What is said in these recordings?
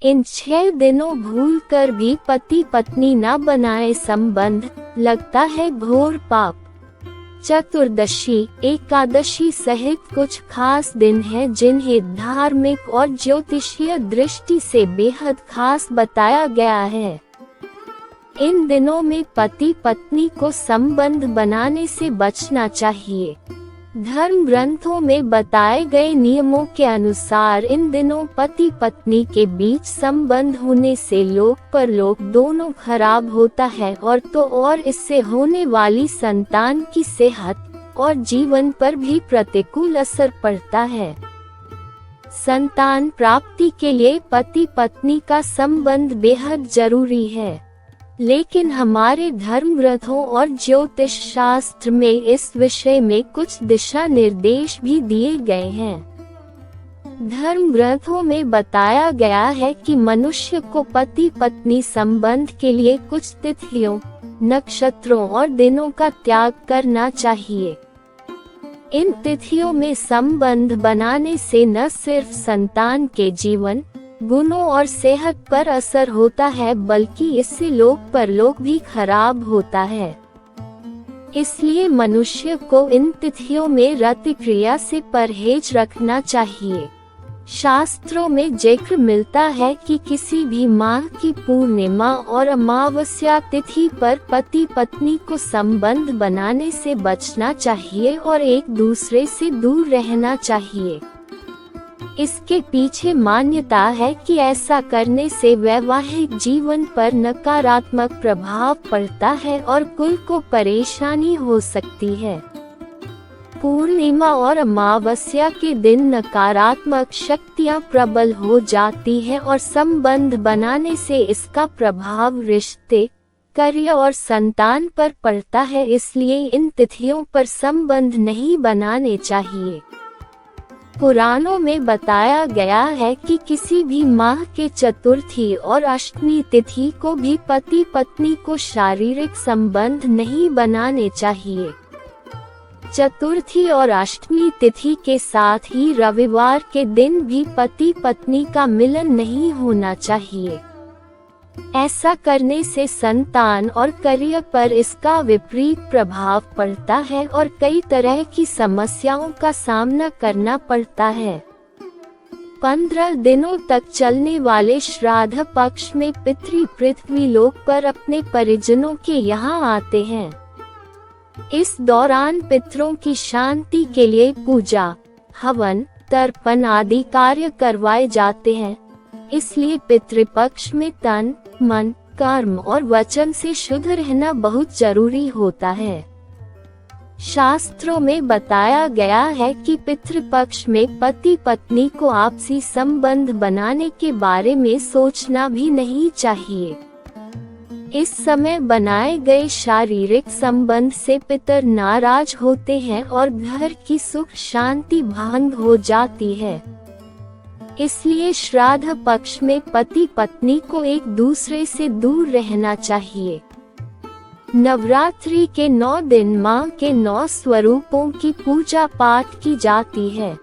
इन 6 दिनों भूल कर भी पति पत्नी न बनाए संबंध, लगता है घोर पाप। चतुर्दशी, एकादशी सहित कुछ खास दिन हैं जिन्हें धार्मिक और ज्योतिषीय दृष्टि से बेहद खास बताया गया है। इन दिनों में पति पत्नी को संबंध बनाने से बचना चाहिए। धर्म ग्रंथों में बताए गए नियमों के अनुसार इन दिनों पति पत्नी के बीच संबंध होने से लोक परलोक दोनों खराब होता है और इससे होने वाली संतान की सेहत और जीवन पर भी प्रतिकूल असर पड़ता है। संतान प्राप्ति के लिए पति पत्नी का संबंध बेहद जरूरी है, लेकिन हमारे धर्म ग्रंथों और ज्योतिष शास्त्र में इस विषय में कुछ दिशा निर्देश भी दिए गए हैं। धर्म ग्रंथों में बताया गया है कि मनुष्य को पति पत्नी संबंध के लिए कुछ तिथियों, नक्षत्रों और दिनों का त्याग करना चाहिए। इन तिथियों में संबंध बनाने से न सिर्फ संतान के जीवन, गुणों और सेहत पर असर होता है, बल्कि इससे लोक परलोक भी खराब होता है। इसलिए मनुष्य को इन तिथियों में रति क्रिया से परहेज रखना चाहिए। शास्त्रों में जिक्र मिलता है कि किसी भी माह की पूर्णिमा और अमावस्या तिथि पर पति पत्नी को संबंध बनाने से बचना चाहिए और एक दूसरे से दूर रहना चाहिए। इसके पीछे मान्यता है कि ऐसा करने से वैवाहिक जीवन पर नकारात्मक प्रभाव पड़ता है और कुल को परेशानी हो सकती है। पूर्णिमा और अमावस्या के दिन नकारात्मक शक्तियां प्रबल हो जाती हैं और संबंध बनाने से इसका प्रभाव रिश्ते, कार्य और संतान पर पड़ता है। इसलिए इन तिथियों पर संबंध नहीं बनाने चाहिए। पुराणों में बताया गया है कि किसी भी माह के चतुर्थी और अष्टमी तिथि को भी पति पत्नी को शारीरिक संबंध नहीं बनाने चाहिए। चतुर्थी और अष्टमी तिथि के साथ ही रविवार के दिन भी पति पत्नी का मिलन नहीं होना चाहिए। ऐसा करने से संतान और करियर पर इसका विपरीत प्रभाव पड़ता है और कई तरह की समस्याओं का सामना करना पड़ता है। 15 दिनों तक चलने वाले श्राद्ध पक्ष में पितृ पृथ्वी लोक पर अपने परिजनों के यहाँ आते हैं। इस दौरान पितरों की शांति के लिए पूजा, हवन, तर्पण आदि कार्य करवाए जाते हैं। इसलिए पितृपक्ष में तन, मन, कर्म और वचन से शुद्ध रहना बहुत जरूरी होता है। शास्त्रों में बताया गया है कि पितृपक्ष में पति पत्नी को आपसी संबंध बनाने के बारे में सोचना भी नहीं चाहिए। इस समय बनाए गए शारीरिक संबंध से पितर नाराज होते हैं और घर की सुख शांति भंग हो जाती है। इसलिए श्राद्ध पक्ष में पति पत्नी को एक दूसरे से दूर रहना चाहिए। नवरात्रि के 9 दिन मां के 9 स्वरूपों की पूजा पाठ की जाती है।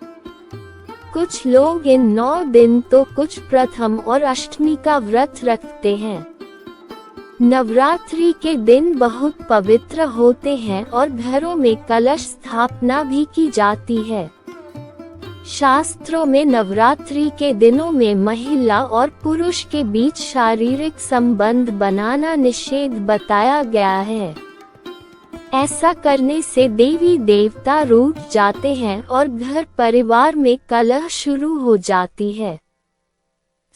कुछ लोग इन 9 दिन तो कुछ प्रथम और अष्टमी का व्रत रखते हैं। नवरात्रि के दिन बहुत पवित्र होते हैं और घरों में कलश स्थापना भी की जाती है। शास्त्रों में नवरात्रि के दिनों में महिला और पुरुष के बीच शारीरिक संबंध बनाना निषेध बताया गया है। ऐसा करने से देवी देवता रूठ जाते हैं और घर परिवार में कलह शुरू हो जाती है।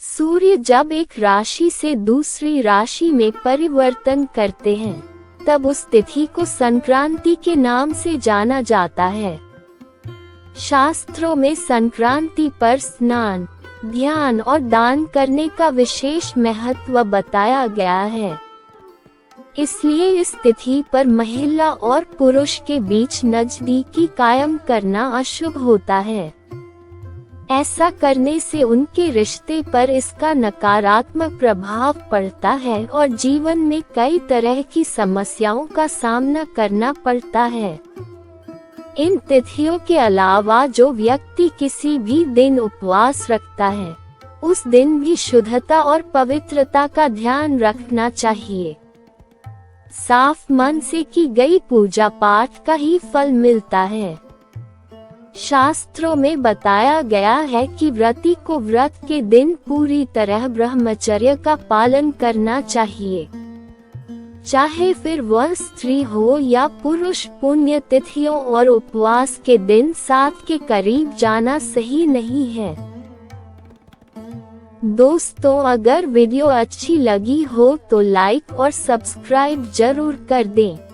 सूर्य जब एक राशि से दूसरी राशि में परिवर्तन करते हैं, तब उस तिथि को संक्रांति के नाम से जाना जाता है। शास्त्रों में संक्रांति पर स्नान, ध्यान और दान करने का विशेष महत्व बताया गया है। इसलिए इस तिथि पर महिला और पुरुष के बीच नजदीकी कायम करना अशुभ होता है। ऐसा करने से उनके रिश्ते पर इसका नकारात्मक प्रभाव पड़ता है और जीवन में कई तरह की समस्याओं का सामना करना पड़ता है। इन तिथियों के अलावा जो व्यक्ति किसी भी दिन उपवास रखता है, उस दिन भी शुद्धता और पवित्रता का ध्यान रखना चाहिए। साफ मन से की गई पूजा पाठ का ही फल मिलता है। शास्त्रों में बताया गया है कि व्रती को व्रत के दिन पूरी तरह ब्रह्मचर्य का पालन करना चाहिए। चाहे फिर वह स्त्री हो या पुरुष, पुण्य तिथियों और उपवास के दिन साथ के करीब जाना सही नहीं है। दोस्तों, अगर वीडियो अच्छी लगी हो तो लाइक और सब्सक्राइब जरूर कर दें।